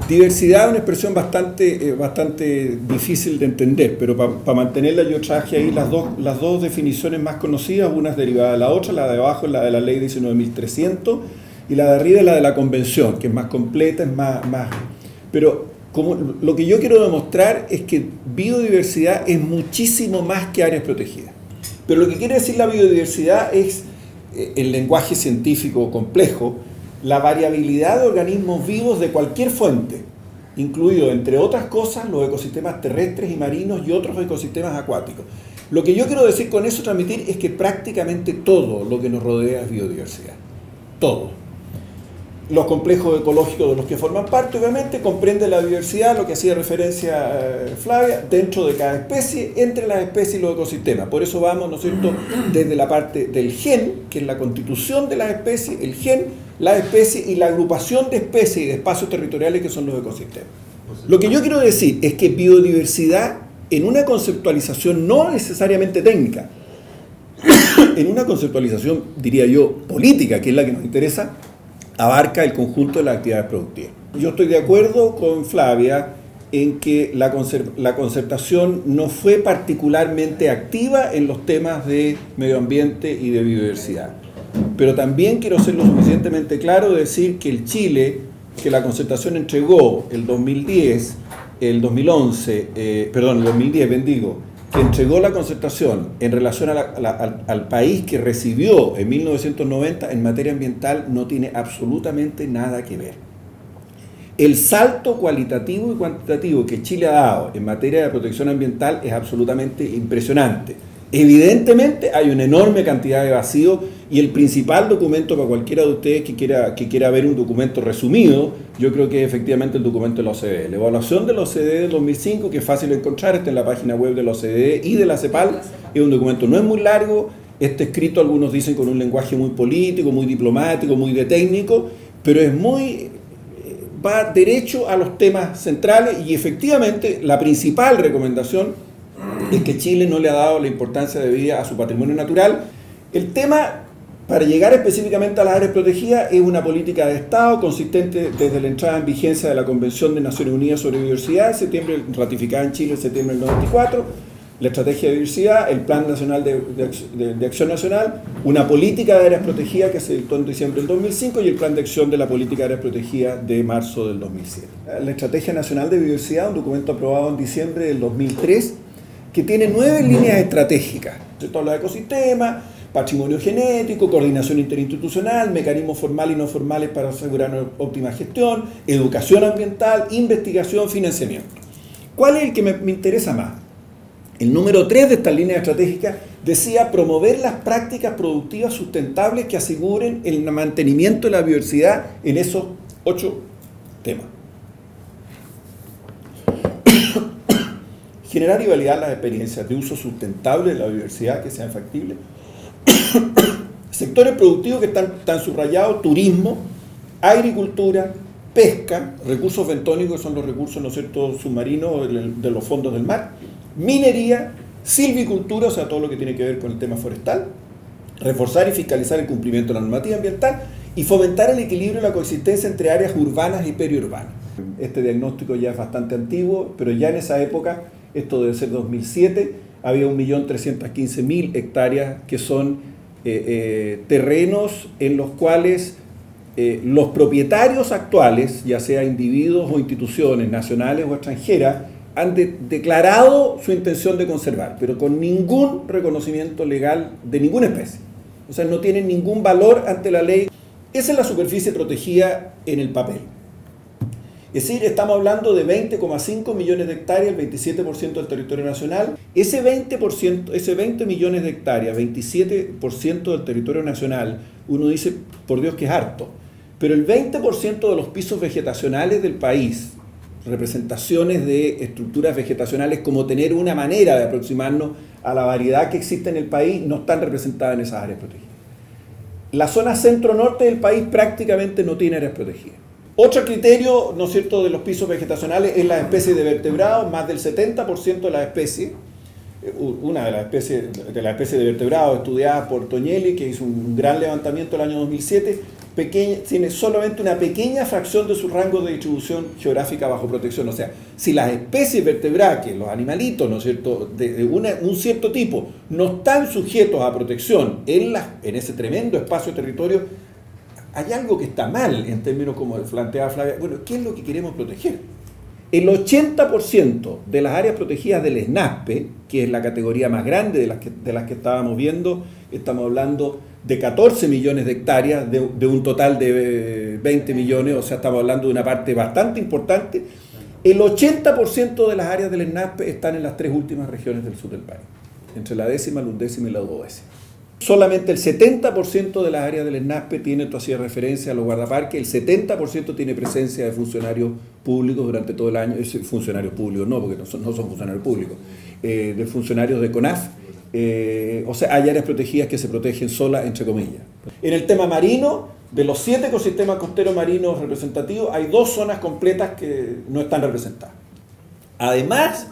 Diversidad es una expresión bastante difícil de entender, pero para mantenerla yo traje ahí las dos definiciones más conocidas, una es derivada de la otra, la de abajo es la de la ley 19.300 y la de arriba es la de la convención, que es más completa, es más. Pero lo que yo quiero demostrar es que biodiversidad es muchísimo más que áreas protegidas. Pero lo que quiere decir la biodiversidad es, el lenguaje científico complejo, la variabilidad de organismos vivos de cualquier fuente, incluido, entre otras cosas, los ecosistemas terrestres y marinos y otros ecosistemas acuáticos. Lo que yo quiero decir con eso, transmitir, es que prácticamente todo lo que nos rodea es biodiversidad. Todo. Los complejos ecológicos de los que forman parte, obviamente, comprenden la diversidad, lo que hacía referencia Flavia, dentro de cada especie, entre las especies y los ecosistemas. Por eso vamos, ¿no es cierto?, desde la parte del gen, que es la constitución de las especies, el gen, la especie y la agrupación de especies y de espacios territoriales que son los ecosistemas. Lo que yo quiero decir es que biodiversidad, en una conceptualización no necesariamente técnica, en una conceptualización, diría yo, política, que es la que nos interesa, abarca el conjunto de las actividades productivas. Yo estoy de acuerdo con Flavia en que la concertación no fue particularmente activa en los temas de medio ambiente y de biodiversidad. Pero también quiero ser lo suficientemente claro de decir que el Chile, que la concertación entregó el 2010, el 2010, que entregó la concertación en relación al país que recibió en 1990 en materia ambiental, no tiene absolutamente nada que ver. El salto cualitativo y cuantitativo que Chile ha dado en materia de protección ambiental es absolutamente impresionante. Evidentemente hay una enorme cantidad de vacíos y el principal documento para cualquiera de ustedes que quiera ver un documento resumido, yo creo que es efectivamente el documento de la OCDE. La evaluación de la OCDE del 2005, que es fácil de encontrar, está en la página web de la OCDE y de la CEPAL, es un documento, no es muy largo, está escrito, algunos dicen, con un lenguaje muy político, muy diplomático, muy de técnico, pero es va derecho a los temas centrales y efectivamente la principal recomendación es que Chile no le ha dado la importancia debida a su patrimonio natural. El tema, para llegar específicamente a las áreas protegidas, es una política de Estado consistente desde la entrada en vigencia de la Convención de Naciones Unidas sobre Biodiversidad, ratificada en Chile en septiembre del 94, la Estrategia de Biodiversidad, el Plan Nacional de Acción Nacional, una política de áreas protegidas que se dictó en diciembre del 2005 y el Plan de Acción de la Política de Áreas Protegidas de marzo del 2007. La Estrategia Nacional de Biodiversidad, un documento aprobado en diciembre del 2003, que tiene 9 líneas estratégicas, todos los ecosistemas, patrimonio genético, coordinación interinstitucional, mecanismos formales y no formales para asegurar una óptima gestión, educación ambiental, investigación, financiamiento. ¿Cuál es el que me interesa más? El número 3 de estas líneas estratégicas decía promover las prácticas productivas sustentables que aseguren el mantenimiento de la biodiversidad en esos 8 temas. Generar y validar las experiencias de uso sustentable de la biodiversidad que sean factibles. Sectores productivos que están subrayados: turismo, agricultura, pesca, recursos bentónicos, que son los recursos, ¿no es cierto?, submarinos de los fondos del mar, minería, silvicultura, o sea, todo lo que tiene que ver con el tema forestal, reforzar y fiscalizar el cumplimiento de la normativa ambiental y fomentar el equilibrio y la coexistencia entre áreas urbanas y periurbanas. Este diagnóstico ya es bastante antiguo, pero ya en esa época, esto debe ser 2007, había 1.315.000 hectáreas que son terrenos en los cuales los propietarios actuales, ya sea individuos o instituciones nacionales o extranjeras, han declarado su intención de conservar, pero con ningún reconocimiento legal de ninguna especie. O sea, no tienen ningún valor ante la ley. Esa es la superficie protegida en el papel. Es decir, estamos hablando de 20,5 millones de hectáreas, el 27% del territorio nacional. Ese 20 millones de hectáreas, 27% del territorio nacional, uno dice, por Dios que es harto, pero el 20% de los pisos vegetacionales del país, representaciones de estructuras vegetacionales, como tener una manera de aproximarnos a la variedad que existe en el país, no están representadas en esas áreas protegidas. La zona centro-norte del país prácticamente no tiene áreas protegidas. Otro criterio, ¿no es cierto?, de los pisos vegetacionales es las especies de vertebrados. Más del 70% de las especies, una de las especies de vertebrados estudiadas por Toñelli, que hizo un gran levantamiento el año 2007, tiene solamente una pequeña fracción de su rango de distribución geográfica bajo protección. O sea, si las especies vertebradas, los animalitos, ¿no es cierto?, de un cierto tipo, no están sujetos a protección en ese tremendo espacio de territorio, hay algo que está mal en términos como planteaba Flavia. Bueno, ¿qué es lo que queremos proteger? El 80% de las áreas protegidas del SNASPE, que es la categoría más grande de las que estábamos viendo, estamos hablando de 14 millones de hectáreas, de un total de 20 millones, o sea, estamos hablando de una parte bastante importante. El 80% de las áreas del SNASPE están en las 3 últimas regiones del sur del país, entre la 10ª, la 11ª y la 12ª. Solamente el 70% de las áreas del SNASPE tiene, tú hacías referencia a los guardaparques, el 70% tiene presencia de funcionarios públicos durante todo el año, funcionarios públicos no, porque no son funcionarios públicos, de funcionarios de CONAF, o sea, hay áreas protegidas que se protegen solas, entre comillas. En el tema marino, de los 7 ecosistemas costeros marinos representativos, hay 2 zonas completas que no están representadas. Además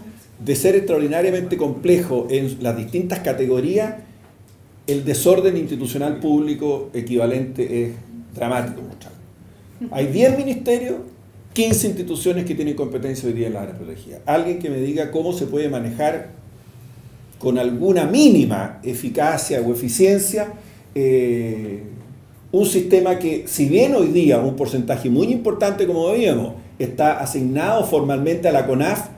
de ser extraordinariamente complejo en las distintas categorías, el desorden institucional público equivalente es dramático. Hay 10 ministerios, 15 instituciones que tienen competencia hoy día en las áreas protegidas. Alguien que me diga cómo se puede manejar con alguna mínima eficacia o eficiencia un sistema que, si bien hoy día un porcentaje muy importante, como veíamos, está asignado formalmente a la CONAF,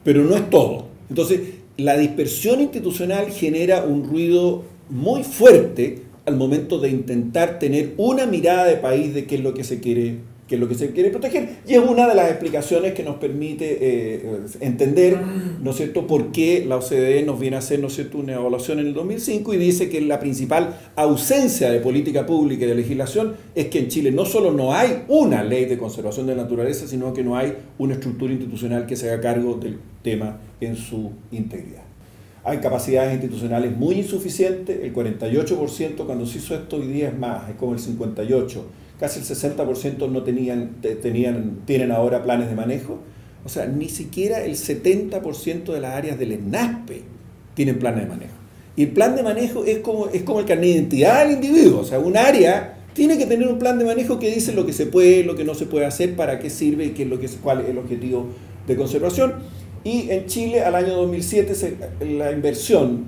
pero no es todo. Entonces, la dispersión institucional genera un ruido muy fuerte al momento de intentar tener una mirada de país de qué es lo que se quiere proteger, y es una de las explicaciones que nos permite entender, ¿no es cierto?, por qué la OCDE nos viene a hacer, ¿no es cierto?, una evaluación en el 2005 y dice que la principal ausencia de política pública y de legislación es que en Chile no solo no hay una ley de conservación de la naturaleza, sino que no hay una estructura institucional que se haga cargo del tema en su integridad. Hay capacidades institucionales muy insuficientes, el 48% cuando se hizo esto hoy día es más, es como el 58%, casi el 60% no tienen ahora planes de manejo, o sea, ni siquiera el 70% de las áreas del SNASPE tienen planes de manejo. Y el plan de manejo es como el carnet de identidad del individuo, o sea, un área tiene que tener un plan de manejo que dice lo que se puede, lo que no se puede hacer, para qué sirve y cuál es el objetivo de conservación. Y en Chile, al año 2007, la inversión,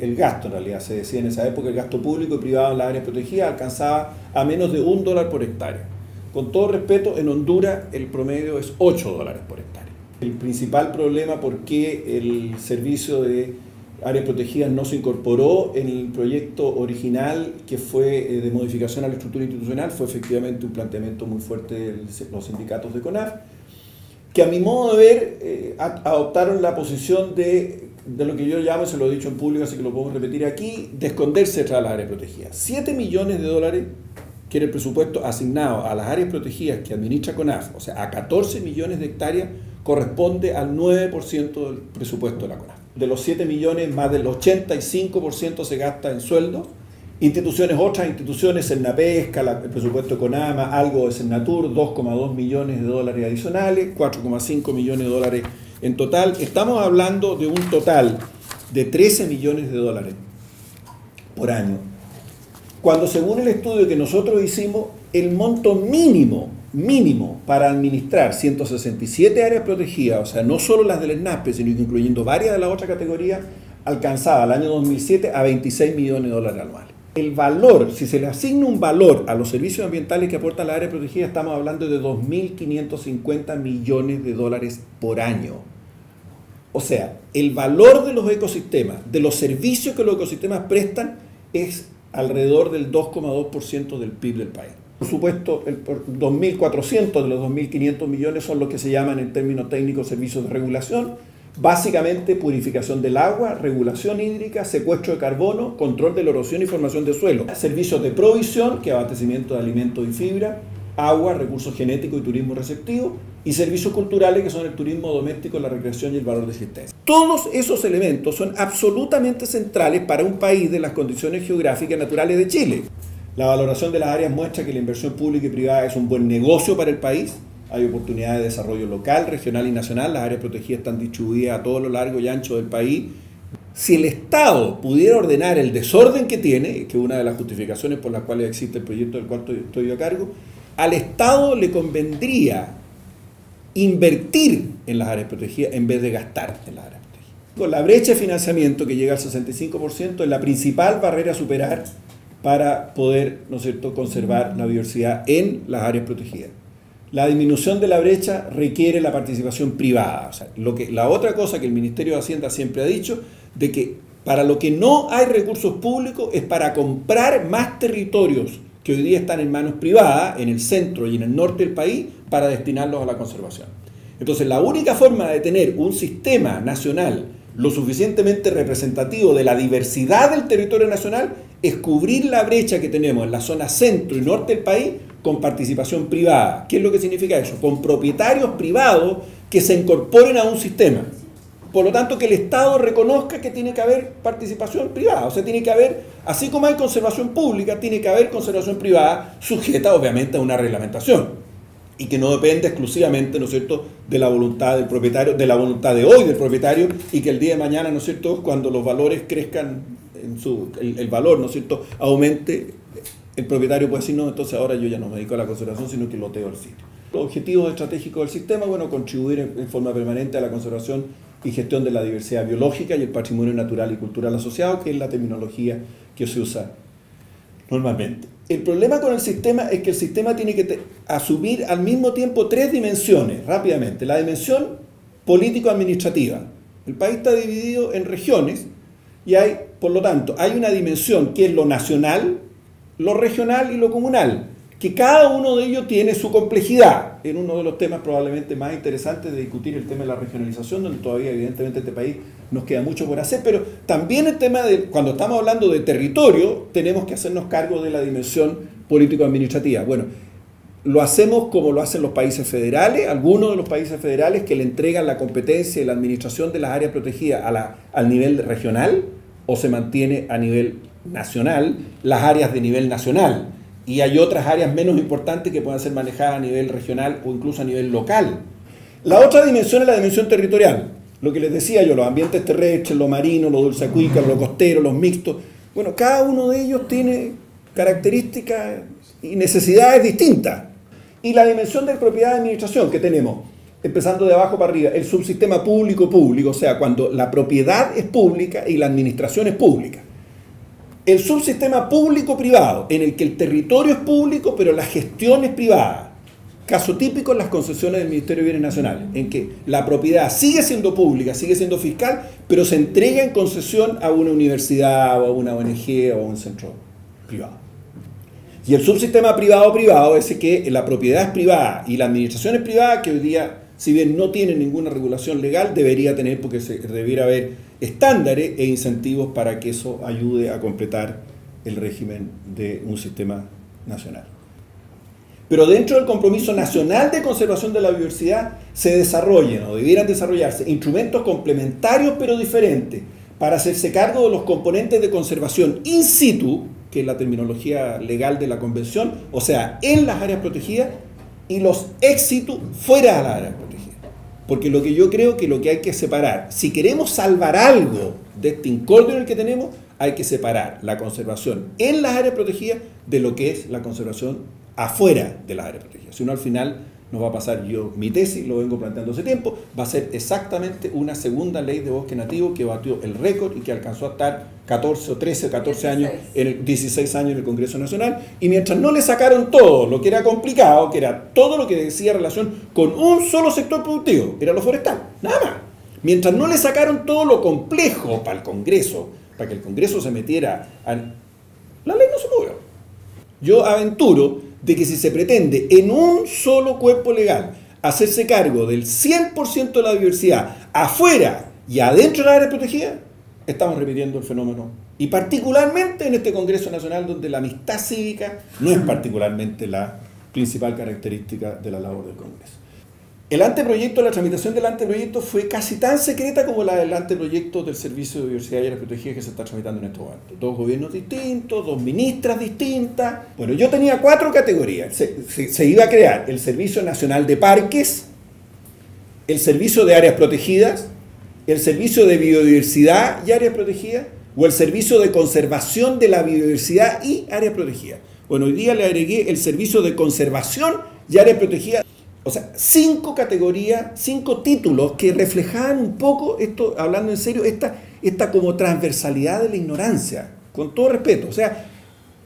el gasto en realidad, se decía en esa época, el gasto público y privado en las áreas protegidas alcanzaba a menos de $1 por hectárea. Con todo respeto, en Honduras el promedio es $8 por hectárea. El principal problema por qué el servicio de áreas protegidas no se incorporó en el proyecto original, que fue de modificación a la estructura institucional, fue efectivamente un planteamiento muy fuerte de los sindicatos de CONAF, que a mi modo de ver adoptaron la posición de lo que yo llamo, se lo he dicho en público, así que lo podemos repetir aquí, de esconderse detrás de las áreas protegidas. $7 millones, que era el presupuesto asignado a las áreas protegidas que administra CONAF, o sea, a 14 millones de hectáreas, corresponde al 9% del presupuesto de la CONAF. De los 7 millones, más del 85% se gasta en sueldos. Otras instituciones, Cernapesca, el presupuesto de CONAMA, algo de Cernatur, $2,2 millones adicionales, $4,5 millones en total. Estamos hablando de un total de $13 millones por año. Cuando, según el estudio que nosotros hicimos, el monto mínimo para administrar 167 áreas protegidas, o sea, no solo las del SNASPE, sino que incluyendo varias de las otras categorías, alcanzaba al año 2007 a $26 millones anuales. El valor, si se le asigna un valor a los servicios ambientales que aporta la área protegida, estamos hablando de $2.550 millones por año. O sea, el valor de los ecosistemas, de los servicios que los ecosistemas prestan, es alrededor del 2,2% del PIB del país. Por supuesto, 2.400 de los 2.500 millones son los que se llaman en términos técnicos servicios de regulación. Básicamente, purificación del agua, regulación hídrica, secuestro de carbono, control de la erosión y formación de suelo. Servicios de provisión, que es abastecimiento de alimentos y fibra, agua, recursos genéticos y turismo receptivo, y servicios culturales, que son el turismo doméstico, la recreación y el valor de existencia. Todos esos elementos son absolutamente centrales para un país de las condiciones geográficas naturales de Chile. La valoración de las áreas muestra que la inversión pública y privada es un buen negocio para el país. Hay oportunidades de desarrollo local, regional y nacional. Las áreas protegidas están distribuidas a todo lo largo y ancho del país. Si el Estado pudiera ordenar el desorden que tiene, que es una de las justificaciones por las cuales existe el proyecto del cual estoy a cargo, al Estado le convendría invertir en las áreas protegidas en vez de gastar en las áreas protegidas. La brecha de financiamiento que llega al 65% es la principal barrera a superar para poder, ¿no es cierto?, conservar la biodiversidad en las áreas protegidas. La disminución de la brecha requiere la participación privada. O sea, la otra cosa que el Ministerio de Hacienda siempre ha dicho, de que para lo que no hay recursos públicos es para comprar más territorios que hoy día están en manos privadas, en el centro y en el norte del país, para destinarlos a la conservación. Entonces, la única forma de tener un sistema nacional lo suficientemente representativo de la diversidad del territorio nacional es cubrir la brecha que tenemos en la zona centro y norte del país con participación privada. ¿Qué es lo que significa eso? Con propietarios privados que se incorporen a un sistema. Por lo tanto, que el Estado reconozca que tiene que haber participación privada. O sea, tiene que haber, así como hay conservación pública, tiene que haber conservación privada sujeta obviamente a una reglamentación y que no depende exclusivamente, ¿no es cierto?, de la voluntad del propietario, de la voluntad de hoy del propietario, y que el día de mañana, ¿no es cierto?, cuando los valores crezcan, el valor, ¿no es cierto?, aumente, el propietario puede decir, no, entonces ahora yo ya no me dedico a la conservación, sino que loteo el sitio. Los objetivos estratégicos del sistema, bueno, contribuir en forma permanente a la conservación y gestión de la diversidad biológica y el patrimonio natural y cultural asociado, que es la terminología que se usa normalmente. El problema con el sistema es que el sistema tiene que asumir al mismo tiempo tres dimensiones, rápidamente. La dimensión político-administrativa. El país está dividido en regiones y hay, por lo tanto, hay una dimensión que es lo nacional, lo regional y lo comunal, que cada uno de ellos tiene su complejidad. En uno de los temas probablemente más interesantes de discutir el tema de la regionalización, donde todavía evidentemente este país nos queda mucho por hacer, pero también el tema de, cuando estamos hablando de territorio, tenemos que hacernos cargo de la dimensión político-administrativa. Bueno, lo hacemos como lo hacen los países federales, algunos de los países federales que le entregan la competencia y la administración de las áreas protegidas al nivel regional, o se mantiene a nivel nacional las áreas de nivel nacional. Y hay otras áreas menos importantes que pueden ser manejadas a nivel regional o incluso a nivel local. La otra dimensión es la dimensión territorial. Lo que les decía yo, los ambientes terrestres, lo marino, lo dulceacuícola, lo costero, los mixtos. Bueno, cada uno de ellos tiene características y necesidades distintas. Y la dimensión de propiedad de administración que tenemos, empezando de abajo para arriba, el subsistema público-público, o sea, cuando la propiedad es pública y la administración es pública. El subsistema público-privado, en el que el territorio es público, pero la gestión es privada. Caso típico en las concesiones del Ministerio de Bienes Nacionales, en que la propiedad sigue siendo pública, sigue siendo fiscal, pero se entrega en concesión a una universidad, o a una ONG, o a un centro privado. Y el subsistema privado-privado, ese que la propiedad es privada y la administración es privada, que hoy día, si bien no tiene ninguna regulación legal, debería tener, porque debiera haber estándares e incentivos para que eso ayude a completar el régimen de un sistema nacional. Pero dentro del compromiso nacional de conservación de la biodiversidad se desarrollen o debieran desarrollarse instrumentos complementarios pero diferentes para hacerse cargo de los componentes de conservación in situ, que es la terminología legal de la convención, o sea, en las áreas protegidas, y los ex situ fuera de las áreas protegidas. Porque lo que yo creo que lo que hay que separar, si queremos salvar algo de este incordio en el que tenemos, hay que separar la conservación en las áreas protegidas de lo que es la conservación afuera de las áreas protegidas. Si no, al final nos va a pasar, mi tesis, lo vengo planteando hace tiempo, va a ser exactamente una segunda ley de bosque nativo que batió el récord y que alcanzó a estar 14 años, 16 años en el Congreso Nacional, y mientras no le sacaron todo lo que era complicado, que era todo lo que decía relación con un solo sector productivo, era lo forestal, nada más. Mientras no le sacaron todo lo complejo para el Congreso, para que el Congreso se metiera la ley no se movió. Yo aventuro de que si se pretende en un solo cuerpo legal hacerse cargo del 100% de la diversidad afuera y adentro de la área protegida, estamos repitiendo el fenómeno. Y particularmente en este Congreso Nacional, donde la amistad cívica no es particularmente la principal característica de la labor del Congreso. El anteproyecto, la tramitación del anteproyecto fue casi tan secreta como la del anteproyecto del Servicio de Biodiversidad y Áreas Protegidas que se está tramitando en estos momentos. Dos gobiernos distintos, dos ministras distintas. Bueno, yo tenía 4 categorías. Se iba a crear el Servicio Nacional de Parques, el Servicio de Áreas Protegidas, ¿El servicio de biodiversidad y áreas protegidas? ¿O el servicio de conservación de la biodiversidad y áreas protegidas? Bueno, hoy día le agregué el servicio de conservación y áreas protegidas. O sea, 5 categorías, 5 títulos que reflejaban un poco, esto, hablando en serio, esta como transversalidad de la ignorancia, con todo respeto. O sea,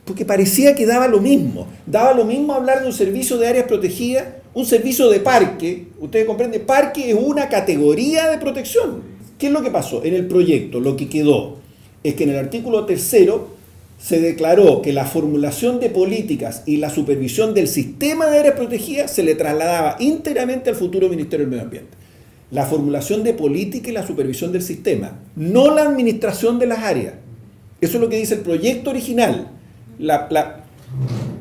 porque parecía que daba lo mismo. Daba lo mismo hablar de un servicio de áreas protegidas, un servicio de parque. Ustedes comprenden, parque es una categoría de protección. ¿Qué es lo que pasó? En el proyecto lo que quedó es que en el artículo 3º se declaró que la formulación de políticas y la supervisión del sistema de áreas protegidas se le trasladaba íntegramente al futuro Ministerio del Medio Ambiente. La formulación de política y la supervisión del sistema, no la administración de las áreas. Eso es lo que dice el proyecto original. La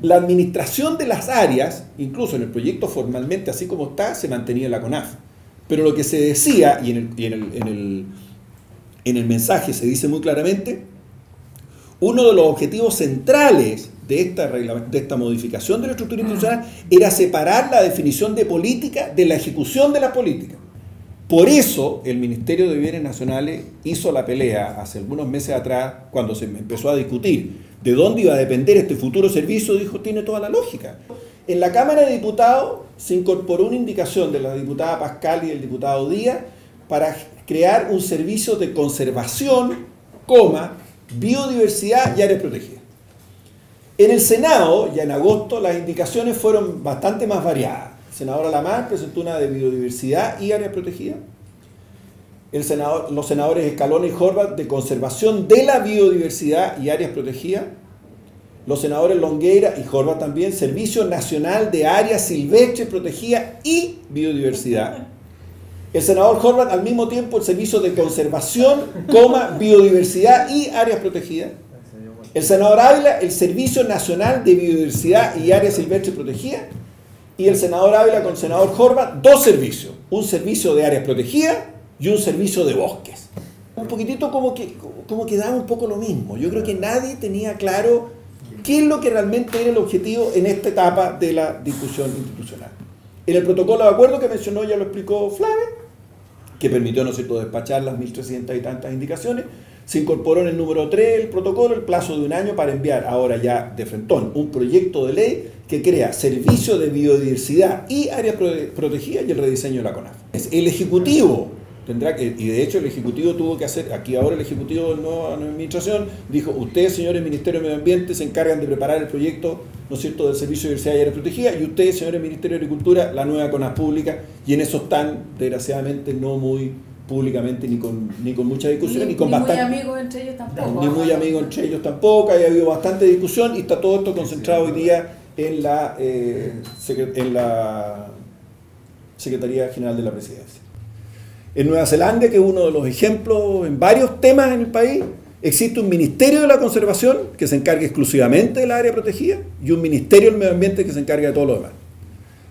administración de las áreas, incluso en el proyecto formalmente así como está, se mantenía en la CONAF. Pero lo que se decía, y en el mensaje se dice muy claramente, uno de los objetivos centrales de esta modificación de la estructura institucional era separar la definición de política de la ejecución de la política. Por eso el Ministerio de Bienes Nacionales hizo la pelea hace algunos meses atrás, cuando se empezó a discutir de dónde iba a depender este futuro servicio, dijo, tiene toda la lógica. En la Cámara de Diputados se incorporó una indicación de la diputada Pascal y del diputado Díaz para crear un servicio de conservación, biodiversidad y áreas protegidas. En el Senado, ya en agosto, las indicaciones fueron bastante más variadas. El senador Alamar presentó una de biodiversidad y áreas protegidas. Los senadores Escalona y Horvath de conservación de la biodiversidad y áreas protegidas. Los senadores Longueira y Horvath también, Servicio Nacional de Áreas Silvestres Protegidas y Biodiversidad. El senador Horvath al mismo tiempo el Servicio de Conservación, Biodiversidad y Áreas Protegidas. El senador Ávila el Servicio Nacional de Biodiversidad y Áreas Silvestres Protegidas. Y el senador Ávila con el senador Horvath, 2 servicios. Un servicio de áreas protegidas y un servicio de bosques. Un poquitito como que daba un poco lo mismo. Yo creo que nadie tenía claro qué es lo que realmente era el objetivo en esta etapa de la discusión institucional. En el protocolo de acuerdo que mencionó, ya lo explicó Flavia, que permitió, ¿no es cierto?, despachar las 1.300 y tantas indicaciones, se incorporó en el número 3 del protocolo el plazo de 1 año para enviar ahora ya de frentón un proyecto de ley que crea servicio de biodiversidad y áreas protegidas y el rediseño de la CONAF. El Ejecutivo tendrá que, y de hecho el Ejecutivo tuvo que hacer, aquí ahora el Ejecutivo de la nueva administración dijo, ustedes, señores Ministerio de Medio Ambiente, se encargan de preparar el proyecto, ¿no es cierto?, del Servicio de Biodiversidad y Áreas Protegidas, y ustedes, señores Ministerio de Agricultura, la nueva CONAF pública, y en eso están, desgraciadamente, no muy públicamente ni con mucha discusión, ni con bastante... Ni muy amigos entre ellos tampoco. Ni muy amigos entre ellos tampoco, ha habido bastante discusión, y está todo esto concentrado hoy día en la Secretaría General de la Presidencia. En Nueva Zelanda, que es uno de los ejemplos en varios temas en el país, existe un Ministerio de la Conservación que se encarga exclusivamente del área protegida y un Ministerio del Medio Ambiente que se encarga de todo lo demás.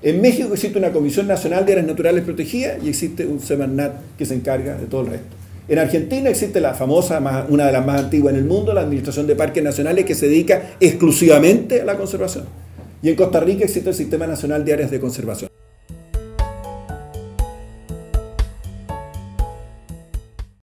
En México existe una Comisión Nacional de Áreas Naturales Protegidas y existe un Semarnat que se encarga de todo el resto. En Argentina existe la famosa, una de las más antiguas en el mundo, la Administración de Parques Nacionales, que se dedica exclusivamente a la conservación. Y en Costa Rica existe el Sistema Nacional de Áreas de Conservación.